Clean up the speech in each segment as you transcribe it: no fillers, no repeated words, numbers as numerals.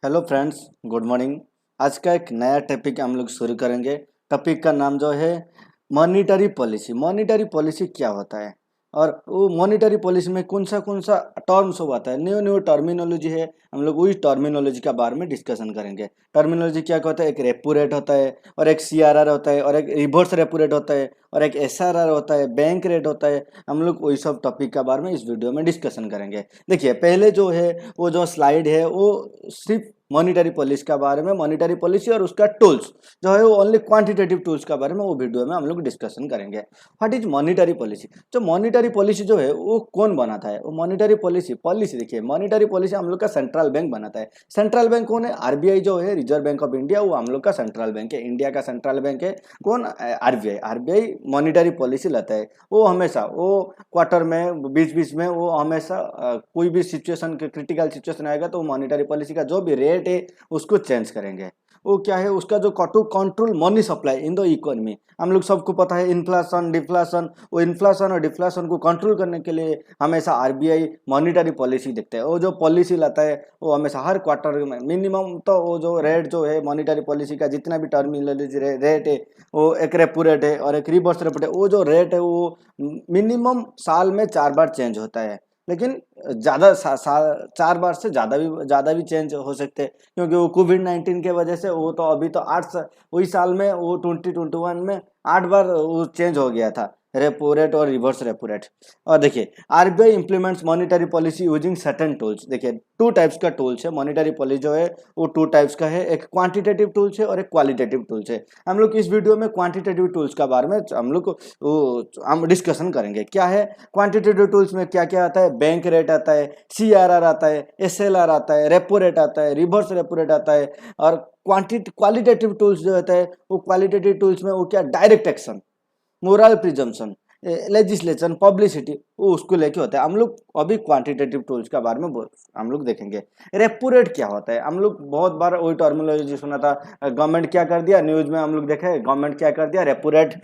Hello friends, good morning. आज का एक नया टॉपिक हम लोग शुरू करेंगे। टॉपिक का नाम जो है मॉनिटरी पॉलिसी। मॉनिटरी पॉलिसी क्या होता है और वो मॉनिटरी पॉलिसी में कौन सा टर्म्स हो आता है, न्यू न्यू टर्मिनोलॉजी है। हम लोग वही टर्मिनोलॉजी के बारे में डिस्कशन करेंगे। टर्मिनोलॉजी क्या होता है, एक रेपो रेट होता है और एक सीआरआर होता है और एक रिवर्स रेपो रेट होता है और एक एसआरआर होता है, बैंक रेट होता है। हम लोग वही सब टॉपिक के बारे में इस वीडियो में डिस्कशन करेंगे। देखिए, पहले जो है वो जो स्लाइड है वो सिर्फ मॉनिटरी पॉलिसी के बारे में, मॉनिटरी पॉलिसी और उसका टूल्स जो है वो ओनली क्वांटिटेटिव टूल्स के बारे में वो वीडियो में हम लोग डिस्कशन करेंगे। What is monetary policy? जो मॉनिटरी पॉलिसी जो है वो कौन बनाता है? वो मॉनिटरी पॉलिसी पॉलिसी देखिए, मॉनिटरी पॉलिसी हम लोग का सेंट्रल बैंक बनाता है। सेंट्रल बैंक कौन है? आरबीआई जो है, रिजर्व बैंक ऑफ इंडिया, वो हम लोग का सेंट्रल बैंक है, इंडिया का सेंट्रल बैंक है। कौन? आरबीआई। आरबीआई मॉनिटरी पॉलिसी लाता है। वो हमेशा वो क्वार्टर में बीच बीच में वो हमेशा कोई भी सिचुएशन के क्रिटिकल सिचुएशन आएगा तो मॉनिटरी पॉलिसी का जो भी रेट है उसको चेंज करेंगे। वो क्या है, उसका जो to control money supply in the economy. हम लोग सबको पता है इन्फ्लेशन डिफ्लेशन, वो इन्फ्लेशन और डिफ्लेशन को कंट्रोल करने के लिए हमेशा आरबीआई मॉनिटरी पॉलिसी देखता है। वो जो पॉलिसी लाता है वो हमेशा हर क्वार्टर में मिनिमम तो वो जो रेट जो है मॉनिटरी पॉलिसी का जितना भी टर्मिनोलॉजी रेट है, वो एक रेपो रेट है और एक रिवर्स रेपो रेट है। वो जो रेट है वो मिनिमम साल में 4 बार चेंज होता है, लेकिन ज़्यादा 4 बार से ज़्यादा भी चेंज हो सकते हैं, क्योंकि वो कोविड-19 के वजह से वो तो अभी तो वही साल में वो 2021 में 8 बार वो चेंज हो गया था, रेपो रेट और रिवर्स रेपो रेट। और देखिए, RBI implements monetary policy using certain tools. देखिए, 2 टाइप्स का टूल्स है। मॉनिटरी पॉलिसी जो है वो 2 टाइप्स का है, एक क्वांटिटेटिव टूल्स है और एक क्वालिटेटिव टूल्स है। हम लोग इस वीडियो में क्वांटिटेटिव टूल्स के बारे में हम डिस्कशन करेंगे। क्या है क्वांटिटेटिव टूल्स में? क्या क्या आता है? बैंक रेट आता है, सीआरआर आता है, एसएलआर आता है, रेपो रेट आता है, रिवर्स रेपो रेट आता है। और क्वालिटेटिव टूल्स जो होता है वो क्वालिटेटिव टूल्स में वो क्या, direct action, moral presumption, legislation, publicity, वो उसको लेके होता है। हम लोग अभी क्वांटिटेटिव टूल्स के बारे में हम लोग देखेंगे। रेपो रेट क्या होता है? हम लोग बहुत बार वही टर्मिनोलॉजी सुना था। गवर्नमेंट क्या कर दिया, न्यूज में हम लोग देखे, गवर्नमेंट क्या कर दिया, रेपो रेट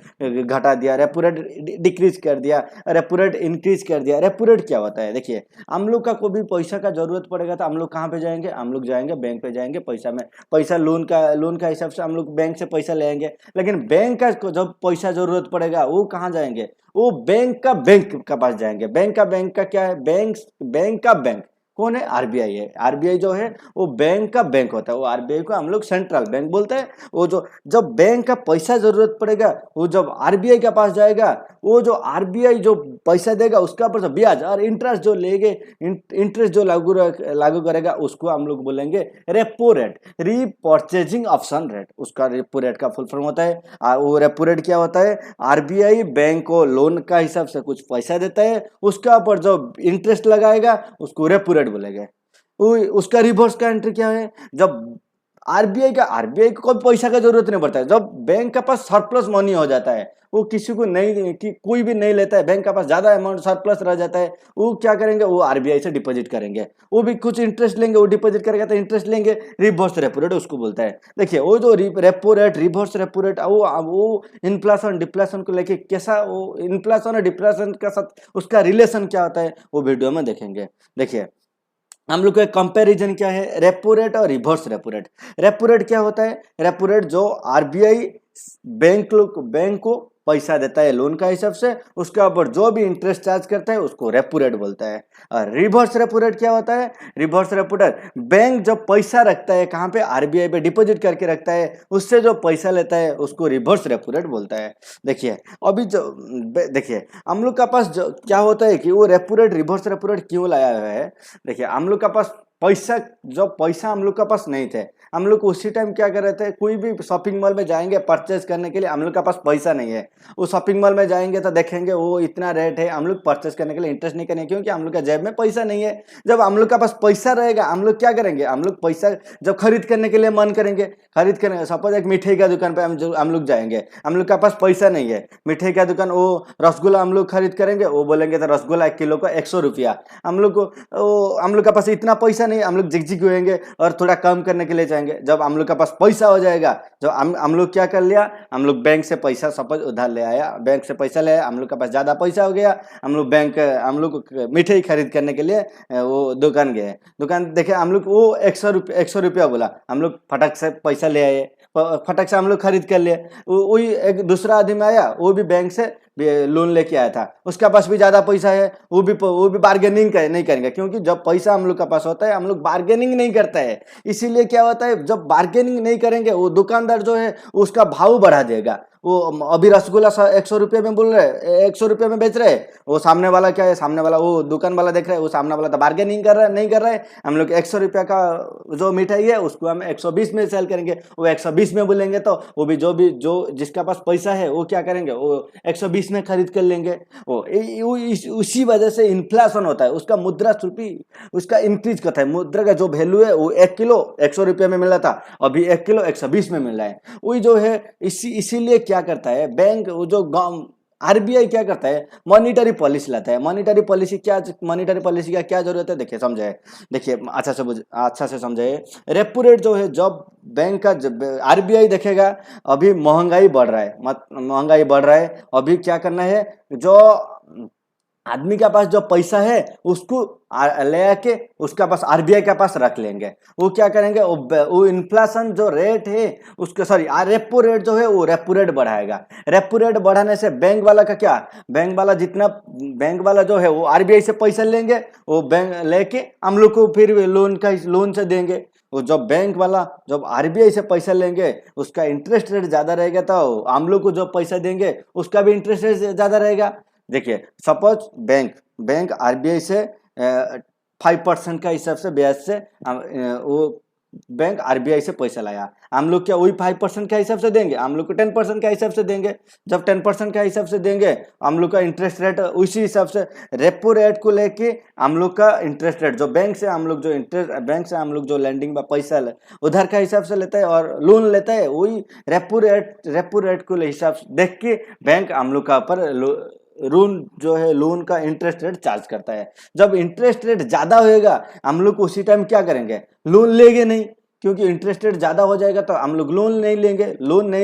घटा दिया, रेपो रेट डिक्रीज कर दिया, रेपो रेट इंक्रीज कर दिया। रेपो रेट क्या होता है? देखिए, हम लोग का कोई भी पैसा का जरूरत पड़ेगा तो हम लोग कहाँ पे जाएंगे? हम लोग जाएंगे बैंक पे जाएंगे, पैसा लोन का हिसाब से हम लोग बैंक से पैसा लेंगे। लेकिन बैंक का जब पैसा जरूरत पड़ेगा वो कहाँ जाएंगे? वो बैंक का पास जाएंगे। बैंक का क्या है? बैंक का बैंक कौन है? आरबीआई है। आरबीआई जो है वो बैंक का बैंक होता है। वो आरबीआई को हम लोग सेंट्रल बैंक बोलते हैं। वो जो जब बैंक का पैसा जरूरत पड़ेगा वो जब आरबीआई के पास जाएगा, वो जो आरबीआई जो पैसा देगा उसका ऊपर से ब्याज और इंटरेस्ट जो लेंगे, इंटरेस्ट जो लागू करेगा उसको हम लोग बोलेंगे repo rate, repurchasing option rate. उसका रेपो रेट का फुल फॉर्म होता है। वो रेपो रेट क्या होता है? आरबीआई बैंक को लोन का हिसाब से कुछ पैसा देता है, उसका ऊपर जो इंटरेस्ट लगाएगा उसको रेपो रेट बोलेंगे। उसका रिवर्स का एंट्री क्या है? जब आरबीआई को कोई पैसा का जरूरत नहीं पड़ता है, जब बैंक के पास सरप्लस मनी हो जाता है, वो किसी को नहीं कि कोई भी नहीं लेता है, बैंक के पास ज्यादा अमाउंट सरप्लस रह जाता है, वो क्या करेंगे? वो आरबीआई से डिपॉजिट करेंगे। वो भी कुछ इंटरेस्ट लेंगे, वो डिपॉजिट करेगा तो इंटरेस्ट लेंगे, रिवर्स रेपो रेट उसको बोलता है। देखिए, वो जो repo rate, reverse repo rate, वो इन्फ्लेशन डिप्लेशन को लेके कैसा, वो इन्फ्लेशन और डिप्लेशन के साथ उसका रिलेशन क्या होता है वो वीडियो में देखेंगे। देखिए, हम लोग का कंपैरिजन क्या है? रेपो रेट और reverse repo rate. Repo rate क्या होता है? रेपो रेट जो आरबीआई बैंक को पैसा देता है लोन का हिसाब से, उसके ऊपर जो भी इंटरेस्ट चार्ज करता है उसको रेपो रेट बोलता है। और रिवर्स रेपो रेट क्या होता है? रिवर्स रेपो रेट बैंक जब पैसा रखता है कहाँ पे? आरबीआई पे डिपॉजिट करके रखता है, उससे जो पैसा लेता है उसको रिवर्स रेपो रेट बोलता है। देखिए, अभी जो देखिए हम लोग का पास जो क्या होता है कि वो repo rate reverse repo rate क्यों लाया हुआ है? देखिए, हम लोग का पास पैसा हम लोग का पास नहीं थे। हम लोग उसी टाइम क्या कर रहे थे, कोई भी शॉपिंग मॉल में जाएंगे परचेज करने के लिए, हम लोग का पास पैसा नहीं है। वो शॉपिंग मॉल में जाएंगे तो देखेंगे वो इतना रेट है, हम लोग परचेज करने के लिए इंटरेस्ट नहीं करेंगे क्योंकि हम लोग का जेब में पैसा नहीं है। जब हम लोग का पास पैसा रहेगा हम लोग क्या करेंगे? हम लोग पैसा जब खरीद करने के लिए मन करेंगे, खरीद करेंगे। सपोज एक मिठाई का दुकान पे हम लोग जाएंगे, हम लोग का पास पैसा नहीं है, मिठाई का दुकान, वो रसगुल्ला हम लोग खरीद करेंगे, वो बोलेंगे तो रसगुल्ला 1 किलो का 100 रुपया। हम लोग का पास इतना पैसा नहीं हम लोग झिकझिक होएंगे और थोड़ा कम करने के लिए चाहेंगे। जब हम लोग के पास पैसा हो जाएगा, जब हम लोग क्या कर लिया, हम लोग बैंक से पैसा सपोज उधार ले आया, बैंक से पैसा ले आया, हम लोग के पास ज़्यादा पैसा हो गया, हम लोग मिठाई खरीद करने के लिए वो दुकान गए। दुकान देखे हम लोग वो 100 रुपया बोला, हम लोग फटक से पैसा ले आए, फटक से हम लोग खरीद कर लिए। वही एक दूसरा आदमी आया, वो भी बैंक से लोन लेके आया था, उसके पास भी ज़्यादा पैसा है, वो भी बार्गेनिंग नहीं करेंगे, क्योंकि जब पैसा हम लोग के पास होता है हम लोग बार्गेनिंग नहीं करता है। इसीलिए क्या होता है, जब बार्गेनिंग नहीं करेंगे वो दुकानदार जो है उसका भाव बढ़ा देगा। वो अभी रसगुल्ला 100 रुपये में बोल रहे, 100 रुपये में बेच रहे, वो सामने वाला क्या है, सामने वाला वो दुकान वाला देख रहा है, वो सामने वाला तो बार्गेनिंग कर रहा है, नहीं कर रहा है। हम लोग 100 रुपया का जो मिठाई है उसको हम 120 में सेल करेंगे, वो 120 में बोलेंगे तो वो भी जो जिसका पास पैसा है वो क्या करेंगे, वो 120 में खरीद कर लेंगे। उसी वजह से इन्फ्लेशन होता है, उसका मुद्रास्फीति उसका इंक्रीज करता है। मुद्रा का जो वैल्यू है वो 1 किलो 100 रुपये में मिल रहा था, अभी 1 किलो 120 में मिल रहा है। वही जो है इसीलिए क्या करता है बैंक, वो जो आरबीआई क्या करता है, मॉनिटरी पॉलिसी लाता है। मॉनिटरी पॉलिसी का क्या जरूरत है, देखिए अच्छा से समझाइए। रेपो रेट जो है, जब बैंक का आरबीआई देखेगा अभी महंगाई बढ़ रहा है, महंगाई बढ़ रहा है, अभी क्या करना है, जो आदमी के पास जो पैसा है उसको ले आके उसका पास आरबीआई के पास रख लेंगे। वो क्या करेंगे, वो इन्फ्लेशन जो रेट है उसके रेपो रेट जो है वो रेपो रेट बढ़ाएगा। रेपो रेट बढ़ाने से बैंक वाला का क्या, बैंक वाला जो है वो आरबीआई से पैसा लेंगे, वो बैंक लेके हम लोग को फिर लोन से देंगे। वो जब आरबीआई से पैसा लेंगे उसका इंटरेस्ट रेट ज्यादा रहेगा, तो हम लोग को जो पैसा देंगे उसका भी इंटरेस्ट रेट ज्यादा रहेगा। देखिए सपोज बैंक आरबीआई से 5% का हिसाब से ब्याज से वो बैंक आरबीआई से पैसा लाया, हम लोग क्या वही 5% का हिसाब से देंगे, हम लोग को 10% का हिसाब से देंगे। जब 10% का हिसाब से देंगे, हम लोग का इंटरेस्ट रेट उसी हिसाब से रेपो रेट को लेके हम लोग का इंटरेस्ट रेट जो बैंक से हम लोग जो लैंडिंग में पैसा उधार का हिसाब से लेता है और लोन लेता है, वही रेपो रेट को हिसाब से देख के बैंक हम लोग का ऊपर लोन का इंटरेस्ट रेट चार्ज करता है। जब इंटरेस्ट रेट ज्यादा होएगा, हम लोग उसी टाइम क्या करेंगे, लोन लेंगे नहीं, क्योंकि इंटरेस्ट रेट ज्यादा हो जाएगा तो हम लोग लोन नहीं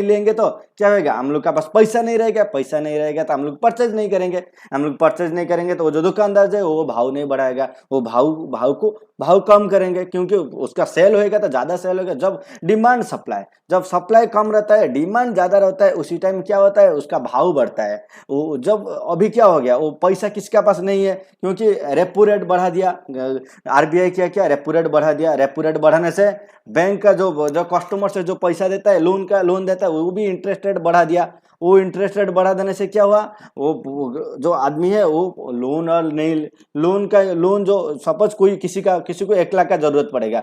लेंगे तो क्या होगा, हम लोग का पास पैसा नहीं रहेगा तो हम लोग परचेज नहीं करेंगे, तो वो जो दुकानदार है वो भाव नहीं बढ़ाएगा, वो भाव कम करेंगे, क्योंकि उसका सेल होएगा तो ज्यादा सेल होगा। जब सप्लाई कम रहता है, डिमांड ज्यादा रहता है, उसी टाइम क्या होता है, उसका भाव बढ़ता है। वो जब अभी क्या हो गया, वो पैसा किसके पास नहीं है, क्योंकि रेपो रेट बढ़ा दिया आरबीआई, क्या रेपो रेट बढ़ा दिया। रेपो रेट बढ़ाने से बैंक का जो कस्टमर से जो पैसा देता है, लोन देता है, वो भी इंटरेस्ट रेट बढ़ा दिया। वो इंटरेस्ट रेट बढ़ा देने से क्या हुआ, वो जो आदमी है वो लोन जो सपोज किसी को 1 लाख का जरूरत पड़ेगा,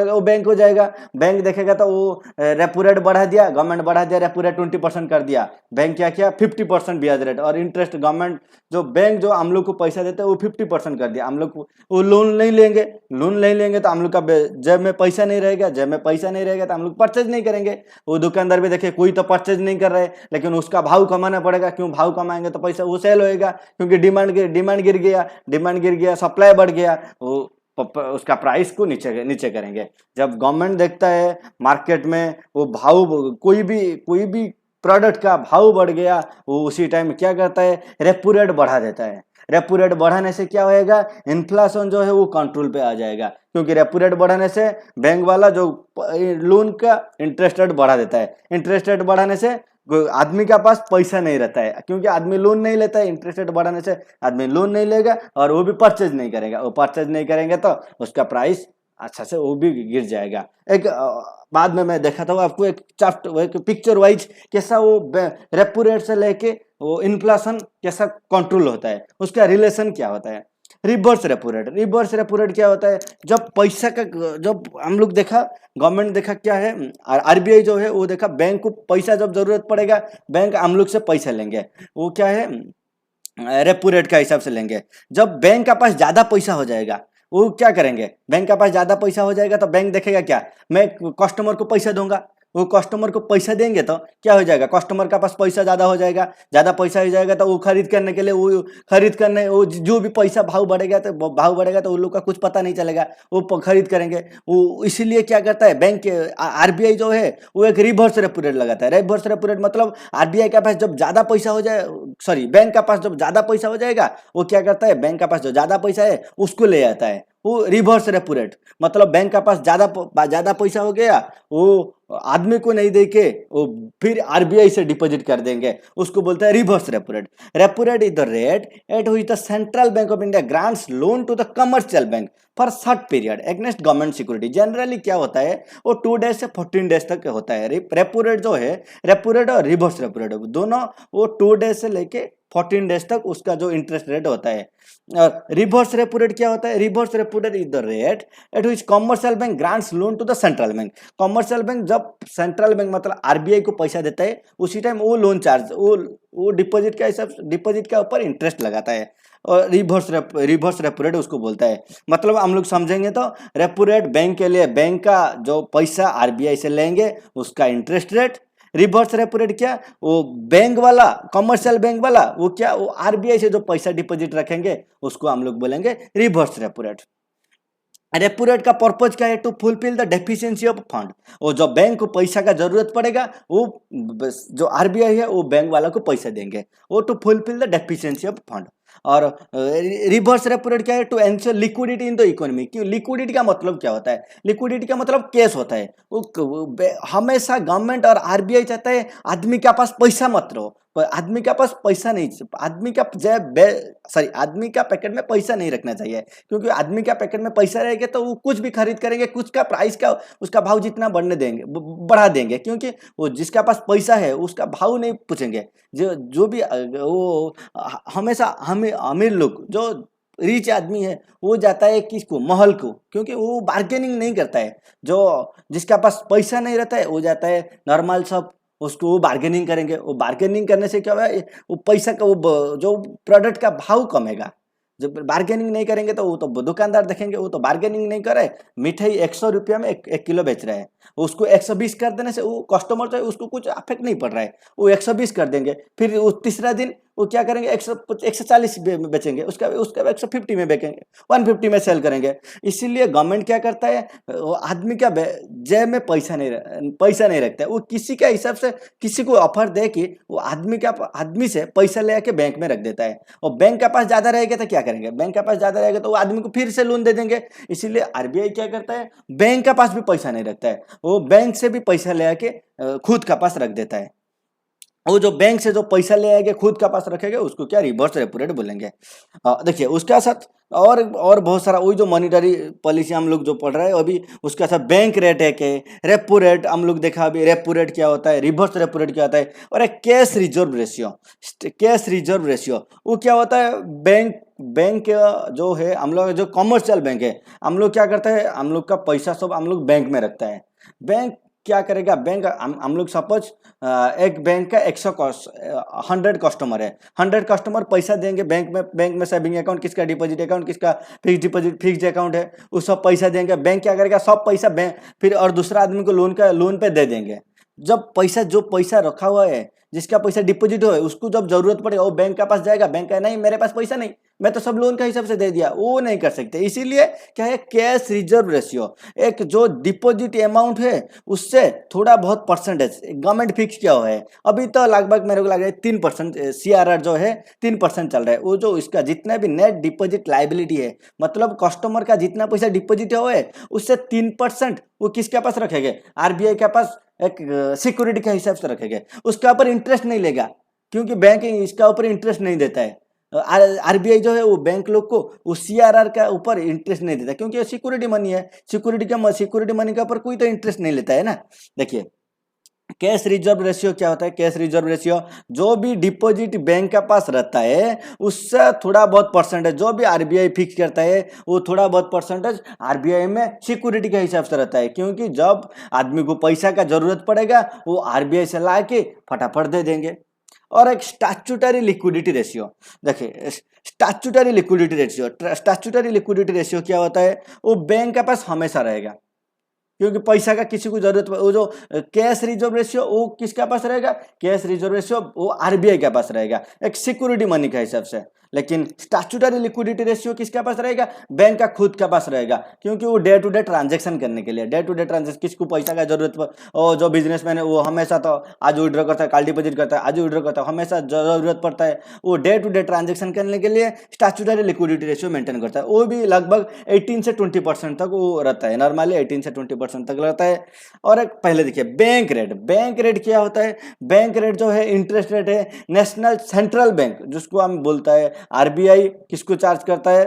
वो बैंक हो जाएगा। बैंक देखेगा तो वो रेपो रेट बढ़ा दिया, गवर्नमेंट बढ़ा दिया, रेपो रेट 20% कर दिया। बैंक क्या किया, 50% ब्याज रेट और इंटरेस्ट गवर्नमेंट बैंक जो हम लोग को पैसा देता है वो 50% कर दिया। हम लोग वो लोन नहीं लेंगे तो हम लोग का जेब में पैसा नहीं रहेगा तो हम लोग परचेज नहीं करेंगे। वो दुकानदार भी देखे कोई तो परचेज नहीं कर रहा है, लेकिन उसका भाव कमाना पड़ेगा, क्यों, भाव कमाएंगे तो पैसा वो सेल होएगा, क्योंकि डिमांड गिर गया, सप्लाई बढ़ गया, वो उसका प्राइस को नीचे करेंगे। जब गवर्नमेंट देखता है मार्केट में वो भाव, कोई भी प्रोडक्ट का भाव बढ़ गया, वो उसी टाइम क्या करता है, रेपो रेट बढ़ा देता है। रेपो रेट बढ़ाने से क्या होएगा, इन्फ्लेशन जो है वो कंट्रोल पे आ जाएगा, क्योंकि रेपो रेट बढ़ाने से बैंक वाला जो लोन का इंटरेस्ट रेट बढ़ा देता है। इंटरेस्ट रेट बढ़ाने से आदमी के पास पैसा नहीं रहता है, क्योंकि आदमी लोन नहीं लेता है। इंटरेस्ट रेट बढ़ाने से आदमी लोन नहीं लेगा और वो भी परचेज नहीं करेगा। वो परचेज नहीं करेंगे तो उसका प्राइस अच्छा से वो भी गिर जाएगा। एक बाद में मैं देखा था आपको एक पिक्चर वाइज कैसा वो रेपो रेट से लेके वो इन्फ्लेशन कैसा कंट्रोल होता है, उसका रिलेशन क्या होता है। रिवर्स रेपो रेट क्या होता है, जब हम लोग गवर्नमेंट देखा क्या है, आरबीआई जो है वो देखा बैंक को पैसा जब जरूरत पड़ेगा, बैंक हम लोग से पैसा लेंगे, वो क्या है, रेपो रेट का हिसाब से लेंगे। जब बैंक का पास ज्यादा पैसा हो जाएगा, वो क्या करेंगे, बैंक का पास ज्यादा पैसा हो जाएगा तो बैंक देखेगा क्या, मैं कस्टमर को पैसा दूंगा, वो कस्टमर को पैसा देंगे तो क्या हो जाएगा, कस्टमर का पास पैसा ज़्यादा हो जाएगा, ज़्यादा पैसा हो जाएगा तो वो खरीद करने के लिए वो खरीद करने वो जो भी पैसा भाव बढ़ेगा तो उन लोग का कुछ पता नहीं चलेगा, वो खरीद करेंगे। वो इसीलिए क्या करता है बैंक आरबीआई जो है वो एक रिवर्स रेपो रेट लगाता है। रिवर्स रेपो रेट मतलब आरबीआई के पास जब ज़्यादा पैसा हो जाए, सॉरी बैंक का पास जब ज़्यादा पैसा हो जाएगा वो क्या करता है, बैंक का पास जो ज़्यादा पैसा है उसको ले आता है, वो रिवर्स रेपो रेट। मतलब बैंक का पास ज़्यादा पैसा हो गया, वो आदमी को नहीं दे के वो फिर आरबीआई से डिपॉजिट कर देंगे, उसको बोलते हैं reverse repo rate. Repo rate is the rate at which the central bank of India grants loan to the commercial bank for short period against government security. Generally क्या होता है वो 2 डेज से 14 डेज तक होता है। रेपो रेट जो है, रेपो रेट और रिवर्स रेपो रेट दोनों वो 2 डेज से लेके 14 डेज तक उसका जो इंटरेस्ट रेट होता है। और रिवर्स रेपो रेट क्या होता है, reverse repo rate is the rate at which commercial bank grants loan to the central bank. Commercial bank जब सेंट्रल बैंक मतलब आरबीआई को पैसा देता है उसी टाइम वो लोन चार्ज वो डिपॉजिट का हिसाब, डिपॉजिट के ऊपर इंटरेस्ट लगाता है, और रिवर्स रेपो रेट उसको बोलता है। मतलब हम लोग समझेंगे तो रेपो रेट बैंक के लिए बैंक का जो पैसा आरबीआई से लेंगे उसका interest rate, reverse repo rate क्या, वो बैंक वाला कमर्शियल बैंक वाला वो क्या, वो आरबीआई से जो पैसा डिपॉजिट रखेंगे उसको हम लोग बोलेंगे reverse repo rate. Repo rate का पर्पज क्या है, to fulfil the deficiency of fund. वो जो बैंक को पैसा का जरूरत पड़ेगा वो जो आरबीआई है वो बैंक वाला को पैसा देंगे, वो to fulfil the deficiency of fund. और रिवर्स रेपो रेट क्या है, to ensure liquidity in the economy. क्यों, लिक्विडिटी का मतलब क्या होता है, लिक्विडिटी का मतलब कैश होता है। हमेशा गवर्नमेंट और आरबीआई चाहता है आदमी के पास पैसा मत रहो, पर आदमी के पास पैसा नहीं, आदमी का आदमी का पैकेट में पैसा नहीं रखना चाहिए, क्योंकि आदमी का पैकेट में पैसा रहेगा तो वो कुछ भी खरीद करेंगे, कुछ का प्राइस का उसका भाव जितना बढ़ा देंगे, क्योंकि वो जिसका पास पैसा है उसका भाव नहीं पूछेंगे। जो भी वो हमेशा हमें अमीर लोग जो रिच आदमी है वो जाता है किसको, महल को, क्योंकि वो बार्गेनिंग नहीं करता है। जो जिसका पास पैसा नहीं रहता है वो जाता है नॉर्मल सब, उसको वो बार्गेनिंग करेंगे। वो बार्गेनिंग करने से क्या होगा, वो पैसा का वो जो प्रोडक्ट का भाव कमेगा। जब बार्गेनिंग नहीं करेंगे तो वो तो दुकानदार देखेंगे वो तो बार्गेनिंग नहीं करे, मिठाई 100 रुपया में एक किलो बेच रहा है, उसको 120 कर देने से वो कस्टमर जो है उसको कुछ अफेक्ट नहीं पड़ रहा है, वो 120 कर देंगे। फिर वो तीसरा दिन वो क्या करेंगे, 140 बेचेंगे, उसका उसका 150 में बेचेंगे, 150 में सेल करेंगे। इसीलिए गवर्नमेंट क्या करता है, वो आदमी का जेब में पैसा नहीं रखता है, वो किसी के हिसाब से किसी को ऑफर दे कि वो आदमी से पैसा ले आके बैंक में रख देता है। और बैंक के पास ज़्यादा रहेगा तो क्या करेंगे, बैंक के पास ज़्यादा रहेगा तो वो आदमी को फिर से लोन दे देंगे। इसीलिए आरबीआई क्या करता है, बैंक के पास भी पैसा नहीं रखता है, वो बैंक से भी पैसा ले आके खुद का पास रख देता है। वो जो बैंक से जो पैसा ले आएंगे खुद का पास रखेंगे उसको क्या, रिवर्स रेपो रेट बोलेंगे। देखिए उसके साथ और बहुत सारा वही जो मॉनिटरी पॉलिसी हम लोग जो पढ़ रहे हैं अभी, उसके साथ बैंक रेट है के, रेपो रेट हम लोग देखा अभी, रेपो रेट क्या होता है, रिवर्स रेपो रेट क्या होता है, और एक cash reserve ratio. Cash reserve ratio वो क्या होता है, बैंक जो है हम लोग जो कमर्शियल बैंक है, हम लोग क्या करते हैं, हम लोग का पैसा सब हम लोग बैंक में रखता है। बैंक क्या करेगा, बैंक हम लोग सपोज एक बैंक का 100 कस्टमर है, 100 कस्टमर पैसा देंगे बैंक में सेविंग अकाउंट किसका, डिपॉजिट अकाउंट किसका, फिक्स अकाउंट है, वो सब पैसा देंगे। बैंक क्या करेगा, सब पैसा बैंक फिर और दूसरा आदमी को लोन पे दे देंगे। जब जो पैसा रखा हुआ है, जिसका पैसा डिपॉजिट हो है, उसको जब जरूरत पड़ेगा वो बैंक के पास जाएगा, बैंक का नहीं मेरे पास पैसा नहीं, मैं तो सब लोन का हिसाब से दे दिया, वो नहीं कर सकते। इसीलिए क्या है, कैश रिजर्व रेशियो, एक जो डिपॉजिट अमाउंट है उससे थोड़ा बहुत परसेंटेज गवर्नमेंट फिक्स किया हुआ है। अभी तो लगभग मेरे को लग रहा है 3% CRR जो है 3% चल रहा है। वो जो इसका जितना भी नेट डिपॉजिट लाइबिलिटी है, मतलब कस्टमर का जितना पैसा डिपॉजिट हुआ है उससे 3% वो किसके पास रखेंगे, आरबीआई के पास एक सिक्योरिटी के हिसाब से रखेंगे। उसके ऊपर इंटरेस्ट नहीं लेगा, क्योंकि बैंक इसका ऊपर इंटरेस्ट नहीं देता है। आरबीआई जो है वो बैंक लोग को वो सीआरआर का ऊपर इंटरेस्ट नहीं देता, क्योंकि सिक्योरिटी मनी है, सिक्योरिटी मनी के ऊपर कोई तो इंटरेस्ट नहीं लेता है ना। देखिए कैश रिजर्व रेशियो क्या होता है, कैश रिजर्व रेशियो जो भी डिपॉजिट बैंक के पास रहता है उससे थोड़ा बहुत परसेंटेज जो भी आरबीआई फिक्स करता है वो थोड़ा बहुत परसेंटेज आरबीआई में सिक्योरिटी के हिसाब से रहता है, क्योंकि जब आदमी को पैसा का जरूरत पड़ेगा वो आरबीआई से ला के फटाफट दे देंगे। और एक स्टैट्यूटरी लिक्विडिटी रेशियो, देखिए स्टैट्यूटरी लिक्विडिटी रेशियो क्या होता है, वो बैंक के पास हमेशा रहेगा। क्योंकि पैसा का किसी को जरूरत, वो जो कैश रिजर्व रेशियो वो किसके पास रहेगा, कैश रिजर्व रेशियो वो आरबीआई के पास रहेगा एक सिक्योरिटी मनी के हिसाब से। लेकिन स्टैट्यूटरी लिक्विडिटी रेशियो किसके पास रहेगा, बैंक का खुद के पास रहेगा, क्योंकि वो डे टू डे ट्रांजेक्शन करने के लिए, डे टू डे ट्रांजेक्शन किसको पैसा का जरूरत, और जो बिजनेसमैन है वो हमेशा तो आज विड्रॉ करता है, कल डिपॉजिट करता है, आज विड्रॉ करता है, हमेशा जरूरत पड़ता है, वो डे टू डे ट्रांजेक्शन करने के लिए स्टैट्यूटरी लिक्विडिटी रेशियो मेंटेन करता है। वो भी लगभग 18 से 20% तक वो रहता है, नॉर्मली 18 से 20% तक रहता है। और एक पहले देखिए बैंक रेट, बैंक रेट क्या होता है, बैंक रेट जो है इंटरेस्ट रेट है नेशनल सेंट्रल बैंक जिसको हम बोलता है, आरबीआई किसको चार्ज करता है,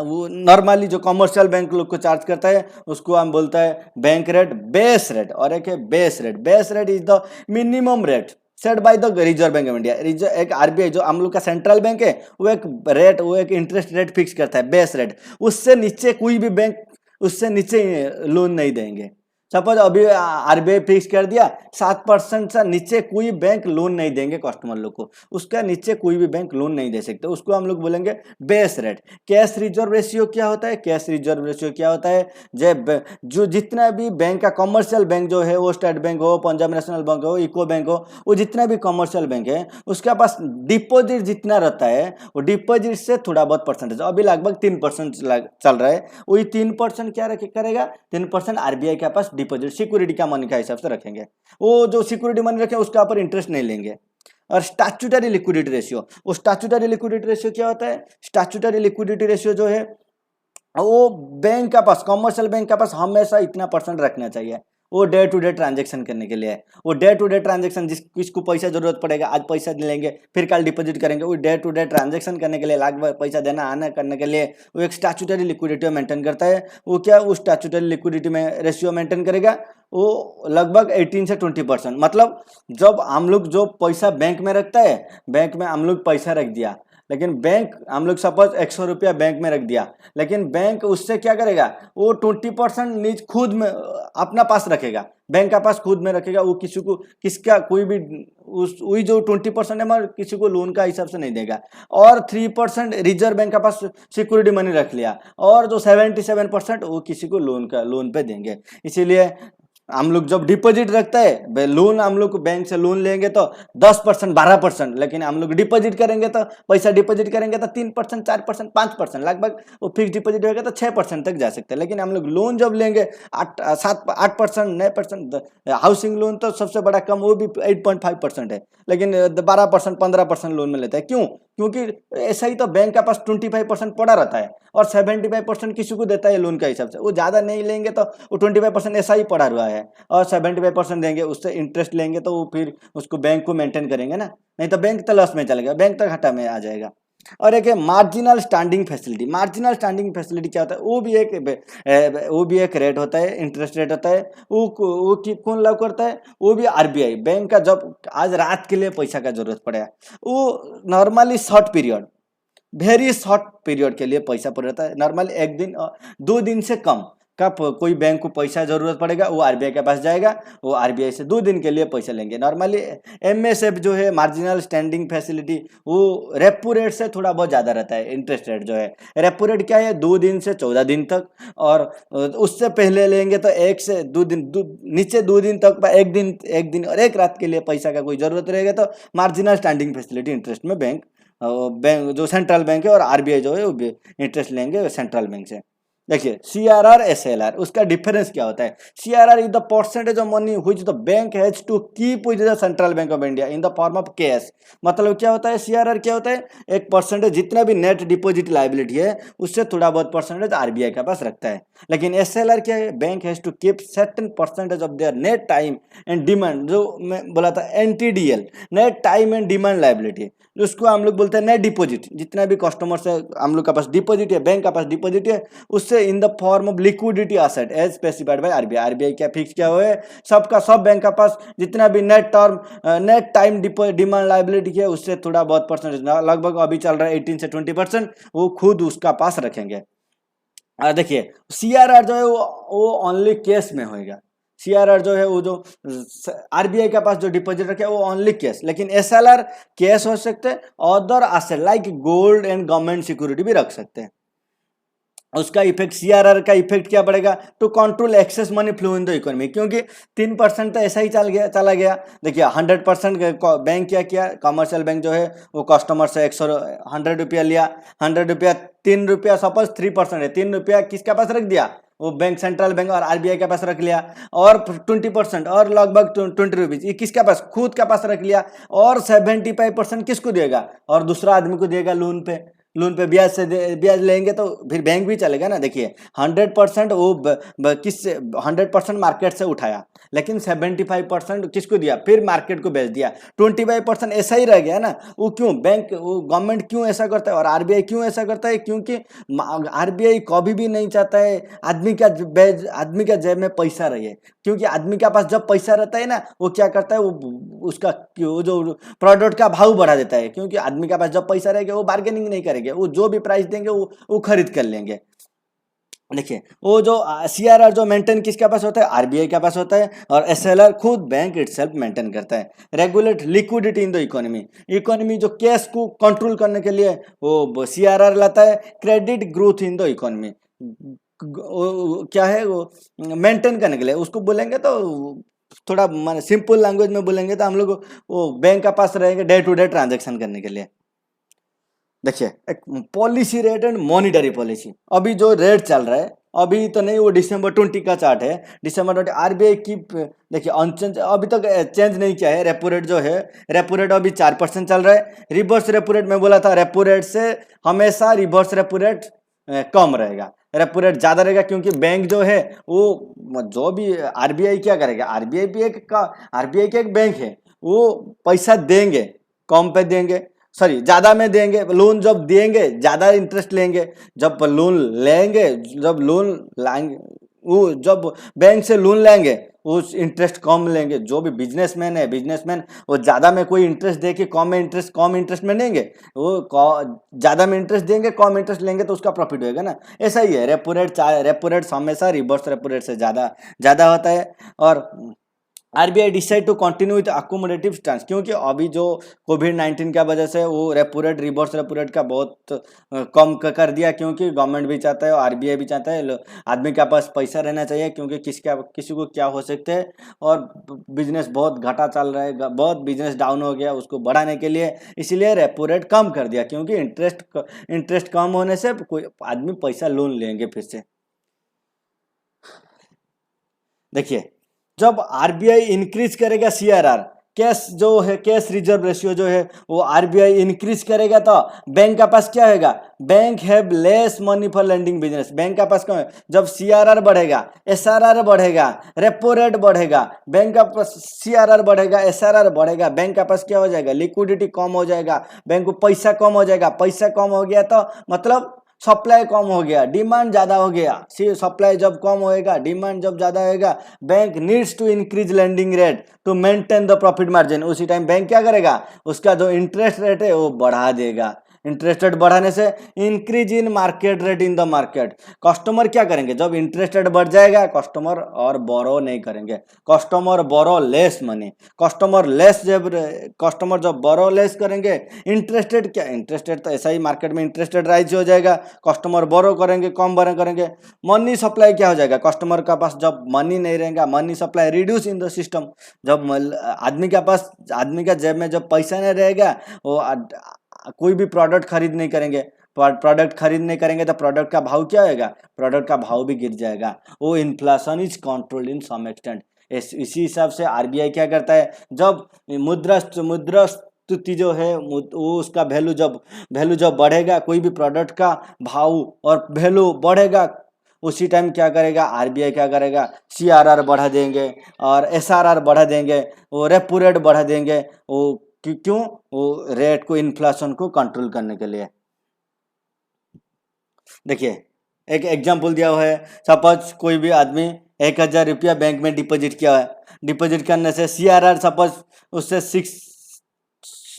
वो नॉर्मली जो कमर्शियल बैंक लोग को चार्ज करता है उसको हम बोलता है बैंक रेट, बेस रेट। और एक है base rate, base rate is the minimum rate set by the reserve bank of India. एक आरबीआई जो हम लोग का सेंट्रल बैंक है वो एक रेट, वो एक इंटरेस्ट रेट फिक्स करता है, बेस रेट। उससे नीचे कोई भी बैंक उससे नीचे लोन नहीं देंगे। सपोज अभी आरबीआई फिक्स कर दिया 7% से नीचे कोई बैंक लोन नहीं देंगे कस्टमर लोग को, उसका नीचे कोई भी बैंक लोन नहीं दे सकते, उसको हम लोग बोलेंगे base rate. Cash reserve ratio क्या होता है, कैश रिजर्व रेशियो क्या होता है, जो जितना भी बैंक का कमर्शियल बैंक जो है, वो स्टेट बैंक हो, पंजाब नेशनल बैंक हो, यूको बैंक हो, वो जितना भी कमर्शियल बैंक है उसके पास डिपॉजिट जितना रहता है वो डिपॉजिट से थोड़ा बहुत परसेंटेज, अभी लगभग 3% चल रहा है, वही 3% क्या करेगा, 3% आरबीआई के पास डिपॉजिट सिक्योरिटी का मनी का हिसाब से रखेंगे। वो जो सिक्योरिटी मनी रखे उसके ऊपर इंटरेस्ट नहीं लेंगे। और स्टैट्यूटरी लिक्विडिटी रेशियो, वो स्टैट्यूटरी लिक्विडिटी रेशियो क्या होता है, स्टैट्यूटरी लिक्विडिटी रेशियो जो है वो बैंक का पास, कमर्शियल बैंक का पास हमेशा इतना परसेंट रखना चाहिए, वो डे टू डे ट्रांजेक्शन करने के लिए। वो डे टू डे ट्रांजेक्शन किसको पैसा जरूरत पड़ेगा, आज पैसा लेंगे फिर कल डिपॉजिट करेंगे, वो डे टू डे ट्रांजेक्शन करने के लिए, लगभग पैसा देना आना करने के लिए वो एक स्टैट्यूटरी लिक्विडिटी मेंटेन करता है। वो क्या, वो स्टैट्यूटरी लिक्विडिटी में रेशियो मेंटेन करेगा, वो लगभग 18 से 20%। मतलब जब हम लोग जो पैसा बैंक में रखता है, बैंक में हम लोग पैसा रख दिया, लेकिन बैंक हम लोग सपोज 100 रुपया बैंक में रख दिया, लेकिन बैंक उससे क्या करेगा, वो 20% नीच खुद में अपना पास रखेगा, बैंक का पास खुद में रखेगा, वो किसी को किसका कोई भी वही जो 20% है किसी को लोन का हिसाब से नहीं देगा। और 3% रिजर्व बैंक का पास सिक्योरिटी मनी रख लिया, और जो 77% वो किसी को लोन पे देंगे। इसीलिए हम लोग जब डिपॉजिट रखता है, लोन हम लोग बैंक से लोन लेंगे तो 10% 12%, लेकिन हम लोग डिपॉजिट करेंगे तो पैसा डिपॉजिट करेंगे तो 3% 4% 5%, लगभग वो फिक्स डिपॉजिट होगा तो 6% तक जा सकते हैं। लेकिन हम लोग लोन जब लेंगे 8% 9%, हाउसिंग लोन तो सबसे बड़ा कम वो भी 8.5% है, लेकिन 12% 15% लोन में लेता है। क्यों, क्योंकि ऐसा ही तो बैंक का पास 25% पड़ा रहता है और 75% किसी को देता है लोन का हिसाब से। वो ज़्यादा नहीं लेंगे तो वो 25% ऐसा ही पड़ा हुआ है, और 75% देंगे, उससे इंटरेस्ट लेंगे तो वो फिर उसको बैंक को मेंटेन करेंगे ना, नहीं तो बैंक तो लॉस में चलेगा, बैंक तो घाटा में आ जाएगा। और एक है marginal standing facility. Marginal standing facility क्या होता है, वो भी एक रेट होता है, इंटरेस्ट रेट होता है। वो कौन लागू करता है, वो भी आरबीआई। बैंक का जब आज रात के लिए पैसा का जरूरत पड़ेगा, वो normally short period, very short period के लिए पैसा पड़ रहता है, नॉर्मली 1 दिन 2 दिन से कम का कोई बैंक को पैसा जरूरत पड़ेगा, वो आरबीआई के पास जाएगा, वो आरबीआई से 2 दिन के लिए पैसा लेंगे। नॉर्मली एमएसएफ जो है, मार्जिनल स्टैंडिंग फैसिलिटी, वो रेपो रेट से थोड़ा बहुत ज़्यादा रहता है। इंटरेस्ट रेट जो है, रेपो रेट क्या है, 2 दिन से 14 दिन तक, और उससे पहले लेंगे तो 1 से 2 दिन, नीचे 2 दिन तक, 1 दिन और 1 रात के लिए पैसा का कोई जरूरत रहेगा तो मार्जिनल स्टैंडिंग फैसिलिटी इंटरेस्ट में बैंक जो सेंट्रल बैंक है और आरबीआई जो है वो इंटरेस्ट लेंगे सेंट्रल बैंक से। देखिए सीआरआर एसएलआर, उसका डिफरेंस क्या होता है। CRR is the percentage of money which the bank has to keep with the central bank of India in the form of cash. मतलब क्या होता है, सीआरआर क्या होता है, एक परसेंटेज जितना भी नेट डिपॉजिट लायबिलिटी है उससे थोड़ा बहुत परसेंटेज आरबीआई के पास रखता है। लेकिन एसएलआर क्या है, bank has to keep certain percentage of their net time and demand, जो मैं बोला था NTDL, net time and demand liability, उसको हम लोग बोलते हैं नेट डिपॉजिट। जितना भी कस्टमर से हम लोग का पास डिपॉजिट है, बैंक का पास डिपॉजिट है, उससे in the form of liquidity asset as specified by RBI. RBI क्या फिक्स किया हुआ है, सबका सब बैंक का पास जितना भी net term net time demand liability है उससे थोड़ा बहुत परसेंटेज, लगभग अभी चल रहा है 18 से 20%, वो खुद उसका पास रखेंगे। देखिए सीआरआर जो है वो ओनली कैश में होएगा। सीआरआर जो है वो जो आरबीआई के पास जो डिपॉजिट रखे वो ओनली कैश, लेकिन एसएलआर कैश हो सकते हैं, other asset like gold and government security भी रख सकते हैं। उसका इफेक्ट सीआरआर का इफेक्ट क्या पड़ेगा, to control excess money flow in the economy, क्योंकि 3% तो ऐसा ही चला गया। देखिए 100% बैंक क्या किया, कमर्शियल बैंक जो है वो कस्टमर से 100 रुपया लिया, 100 रुपया, 3 रुपया, सपोज 3% है, 3 रुपया किसके पास रख दिया, वो बैंक, सेंट्रल बैंक और आरबीआई के पास रख लिया, और 20% और लगभग 20 रुपीज ये किसके पास, खुद के पास रख लिया, और 75% किसको देगा, और दूसरा आदमी को देगा लोन पे, लोन पे ब्याज से ब्याज लेंगे तो फिर बैंक भी चलेगा ना। देखिए 100% वो किस 100% मार्केट से उठाया, लेकिन 75% किसको दिया, फिर मार्केट को बेच दिया, 25% ऐसा ही रह गया ना। वो क्यों, बैंक, वो गवर्नमेंट क्यों ऐसा करता है और आरबीआई क्यों ऐसा करता है, क्योंकि आरबीआई कभी भी नहीं चाहता है आदमी का जेब में पैसा रहे, क्योंकि आदमी के पास जब पैसा रहता है ना, वो क्या करता है, वो उसका वो जो प्रोडक्ट का भाव बढ़ा देता है, क्योंकि आदमी के पास जब पैसा रहेगा वो बार्गेनिंग नहीं करेंगे, वो जो भी प्राइस देंगे वो खरीद कर लेंगे। देखिए वो जो सीआरआर जो मेंटेन किसके पास होता है, आरबीआई के पास होता है, और एसएलआर खुद बैंक इटसेल्फ मेंटेन करता है। Regulate liquidity in the economy, economy जो कैश को कंट्रोल करने के लिए वो सीआरआर लाता है। Credit growth in the economy, क्या है वो मेंटेन करने के लिए, उसको बोलेंगे तो थोड़ा मान सिंपल लैंग्वेज में बोलेंगे तो हम लोग वो बैंक के पास रहेंगे डे टू डे ट्रांजेक्शन करने के लिए। देखिए एक policy rate and monetary policy, अभी जो रेट चल रहा है, अभी तो नहीं, वो December 20 का चार्ट है, December 20 आरबीआई की देखिए अनचेंज, अभी तक चेंज नहीं किया है। रेपो रेट जो है, रेपो रेट अभी 4% चल रहा है। रिवर्स रेपो रेट में बोला था, रेपो रेट से हमेशा रिवर्स रेपो रेट कम रहेगा, रेपो रेट ज़्यादा रहेगा, क्योंकि बैंक जो है वो जो भी आरबीआई क्या करेगा, आरबीआई का एक बैंक है, वो पैसा देंगे, कम पे देंगे, सॉरी ज़्यादा में देंगे, लोन जब देंगे ज़्यादा इंटरेस्ट लेंगे, जब लोन लेंगे, जब लोन लाएंगे, वो जब बैंक से लोन लेंगे उस इंटरेस्ट कम लेंगे। जो भी बिजनेसमैन है, बिजनेसमैन वो ज़्यादा में कोई इंटरेस्ट दे के कम इंटरेस्ट में देंगे, वो ज़्यादा में इंटरेस्ट देंगे, कम इंटरेस्ट लेंगे तो उसका प्रॉफिट होगा ना। ऐसा ही है, रेपो रेट हमेशा रिवर्स रेपो रेट से ज़्यादा ज़्यादा होता है। और RBI decide to continue with accommodative stance, क्योंकि अभी जो कोविड-19 का वजह से वो repo rate, reverse repo rate का बहुत कम कर दिया, क्योंकि गवर्नमेंट भी चाहता है और आरबीआई भी चाहता है आदमी के पास पैसा रहना चाहिए, क्योंकि किसी को क्या हो सकते हैं, और बिजनेस बहुत घाटा चल रहा है, बहुत बिजनेस डाउन हो गया, उसको बढ़ाने के लिए इसलिए रेपो रेट कम कर दिया, क्योंकि इंटरेस्ट कम होने से कोई आदमी पैसा लोन लेंगे फिर से। देखिए जब आरबीआई इंक्रीज करेगा सीआरआर, कैश जो है, कैश रिजर्व रेशियो जो है वो आरबीआई इंक्रीज करेगा, तो बैंक का पास क्या होगा, bank have less money for lending business, bank का पास कम है। जब सीआरआर बढ़ेगा, एसआरआर बढ़ेगा, रेपो रेट बढ़ेगा, बैंक का पास सीआरआर बढ़ेगा, एसआरआर बढ़ेगा, बैंक का पास क्या हो जाएगा, लिक्विडिटी कम हो जाएगा, बैंक को पैसा कम हो जाएगा। पैसा कम हो गया तो मतलब सप्लाई कम हो गया, डिमांड ज़्यादा हो गया। सप्लाई जब कम होएगा, डिमांड जब ज़्यादा होएगा, bank needs to increase lending rate to maintain the profit margin. उसी टाइम बैंक क्या करेगा, उसका जो इंटरेस्ट रेट है वो बढ़ा देगा। इंटरेस्ट रेट बढ़ाने से increase in market rate in the market, customer क्या करेंगे, जब इंटरेस्ट रेट बढ़ जाएगा कस्टमर और बोरो नहीं करेंगे, कस्टमर बोरो लेस मनी, कस्टमर जब बोरो लेस करेंगे, इंटरेस्ट रेट क्या, इंटरेस्ट रेट तो ऐसा ही मार्केट में इंटरेस्ट रेट राइज हो जाएगा, कस्टमर बोरो करेंगे, कम बोरो करेंगे। मनी सप्लाई क्या हो जाएगा, कस्टमर का पास जब मनी नहीं रहेगा, money supply reduce in the system, जब आदमी का जेब में जब पैसा नहीं रहेगा, वो कोई भी प्रोडक्ट खरीद नहीं करेंगे, प्रोडक्ट खरीद नहीं करेंगे तो प्रोडक्ट का भाव क्या होगा, प्रोडक्ट का भाव भी गिर जाएगा। वो inflation is controlled in some extent. इसी हिसाब से आरबीआई क्या करता है, जब मुद्रास्फीति जो है वो उसका वैल्यू जब बढ़ेगा, कोई भी प्रोडक्ट का भाव और वैल्यू बढ़ेगा, उसी टाइम क्या करेगा आरबीआई, क्या करेगा सीआरआर बढ़ा देंगे और एसआरआर बढ़ा देंगे, वो रेपो रेट बढ़ा देंगे। वो क्यों, वो रेट को, इन्फ्लेशन को कंट्रोल करने के लिए। देखिए एक एग्जांपल दिया हुआ है, सपोज कोई भी आदमी 1,000 रुपया बैंक में डिपॉजिट किया है, डिपॉजिट करने से सीआरआर सपोज उससे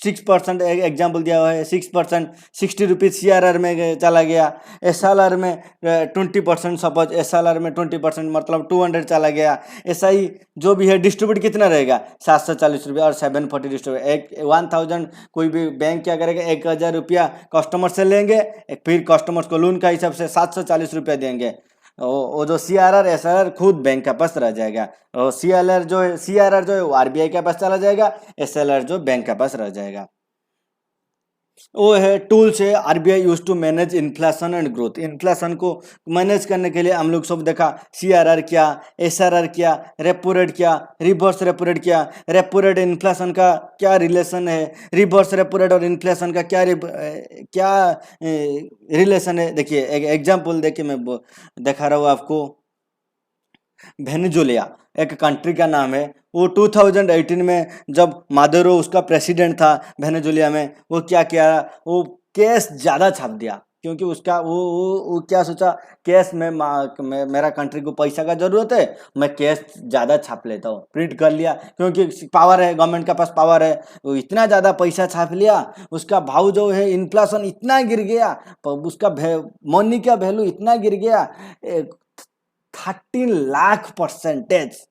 6% एग्जाम्पल दिया हुआ है, 6% 60 रुपीज़ CRR में चला गया, SLR में 20%, सपोज SLR में 20% मतलब 200 चला गया। ऐसा ही जो भी है डिस्ट्रीब्यूट कितना रहेगा 740 रुपया और 740 डिस्ट्रीब्यूट 1000। कोई भी बैंक क्या करेगा 1000 रुपया कस्टमर से लेंगे, फिर कस्टमर्स को लोन का हिसाब से 740 रुपया देंगे। वो जो CRR SLR खुद बैंक के पास रह जाएगा, और CRR जो है वो RBI के पास चला जाएगा, SLR जो बैंक के पास रह जाएगा। वो है टूल्स है RBI use to manage inflation and growth. Inflation को मैनेज करने के लिए हम लोग सब देखा CRR क्या, SRR क्या, रेपो रेट क्या, रिवर्स रेपो रेट क्या, रेपो रेट इन्फ्लेशन का क्या रिलेशन है, रिवर्स रेपो रेट और इन्फ्लेशन का क्या रिलेशन है। देखिए एक एग्जाम्पल देखिए मैं दिखा रहा हूँ आपको। वेनेजुएला एक कंट्री का नाम है। वो 2018 में जब मादुरो उसका प्रेसिडेंट था वेनेजुएला में, वो क्या किया, वो कैश ज़्यादा छाप दिया, क्योंकि उसका वो क्या सोचा, कैश में मेरा कंट्री को पैसा का ज़रूरत है, मैं कैश ज़्यादा छाप लेता हूँ, प्रिंट कर लिया, क्योंकि पावर है, गवर्नमेंट के पास पावर है। वो इतना ज़्यादा पैसा छाप लिया, उसका भाव जो है इन्फ्लेशन इतना गिर गया, उसका मनी का वैल्यू इतना गिर गया, 13 लाख %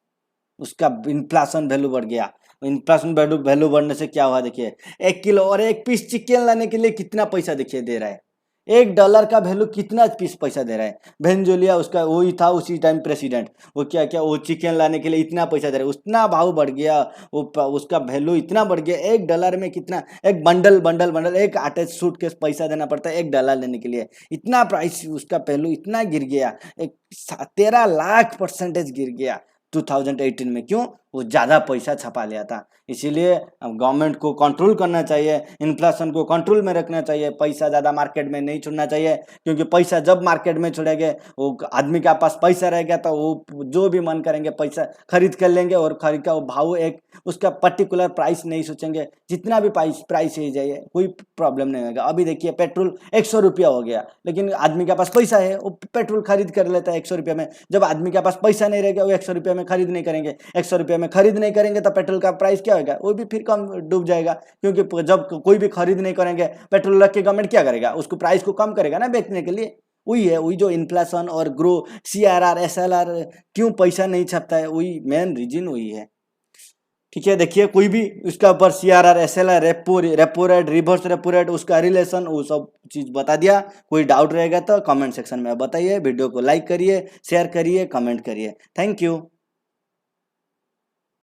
उसका इन्फ्लेशन वैल्यू बढ़ गया। इन्फ्लेशन वैल्यू बढ़ने से क्या हुआ देखिए, 1 किलो और 1 पीस चिकन लाने के लिए कितना पैसा देखिए दे रहा है, $1 का वैल्यू कितना पीस पैसा दे रहा है। वेनेजुएला उसका वही था उसी टाइम प्रेसिडेंट, वो क्या क्या वो चिकन लाने के लिए इतना पैसा दे रहा है, उतना भाव बढ़ गया, वो उसका वैल्यू इतना बढ़ गया। $1 में कितना, एक बंडल एक आटे सूट के पैसा देना पड़ता है $1 लेने के लिए, इतना प्राइस उसका वैल्यू इतना गिर गया, एक 13 लाख % गिर गया 2018 में। क्यों, वो ज़्यादा पैसा छपा लिया था। इसीलिए गवर्नमेंट को कंट्रोल करना चाहिए, इन्फ्लेशन को कंट्रोल में रखना चाहिए, पैसा ज़्यादा मार्केट में नहीं छोड़ना चाहिए, क्योंकि पैसा जब मार्केट में छोड़ेंगे, वो आदमी के पास पैसा रहेगा तो वो जो भी मन करेंगे पैसा खरीद कर लेंगे, और खरीद का वो भाव एक उसका पर्टिकुलर प्राइस नहीं सोचेंगे, जितना भी प्राइस ही जाइए कोई प्रॉब्लम नहीं होगा। अभी देखिए पेट्रोल 100 रुपया हो गया, लेकिन आदमी के पास पैसा है, वो पेट्रोल खरीद कर लेता है 100 रुपये में। जब आदमी के पास पैसा नहीं रहेगा, वो 100 रुपये में खरीद नहीं करेंगे, 100 रुपये में खरीद नहीं करेंगे तो पेट्रोल का प्राइस क्या होगा, वो भी फिर कम डूब जाएगा। क्योंकि जब कोई भी खरीद नहीं करेंगे, पेट्रोल रख के गवर्नमेंट क्या करेगा, उसको प्राइस को कम करेगा ना बेचने के लिए। वही जो इन्फ्लेशन और ग्रो CRR SLR क्यों पैसा नहीं छपता है, वही मेन रीजन वही है। ठीक है, देखिए कोई भी उसका ऊपर CRR SLR repo rate reverse repo rate उसका रिलेशन वो सब चीज़ बता दिया। कोई डाउट रहेगा तो कमेंट सेक्शन में बताइए, वीडियो को लाइक करिए, शेयर करिए, कमेंट करिए। Thank you.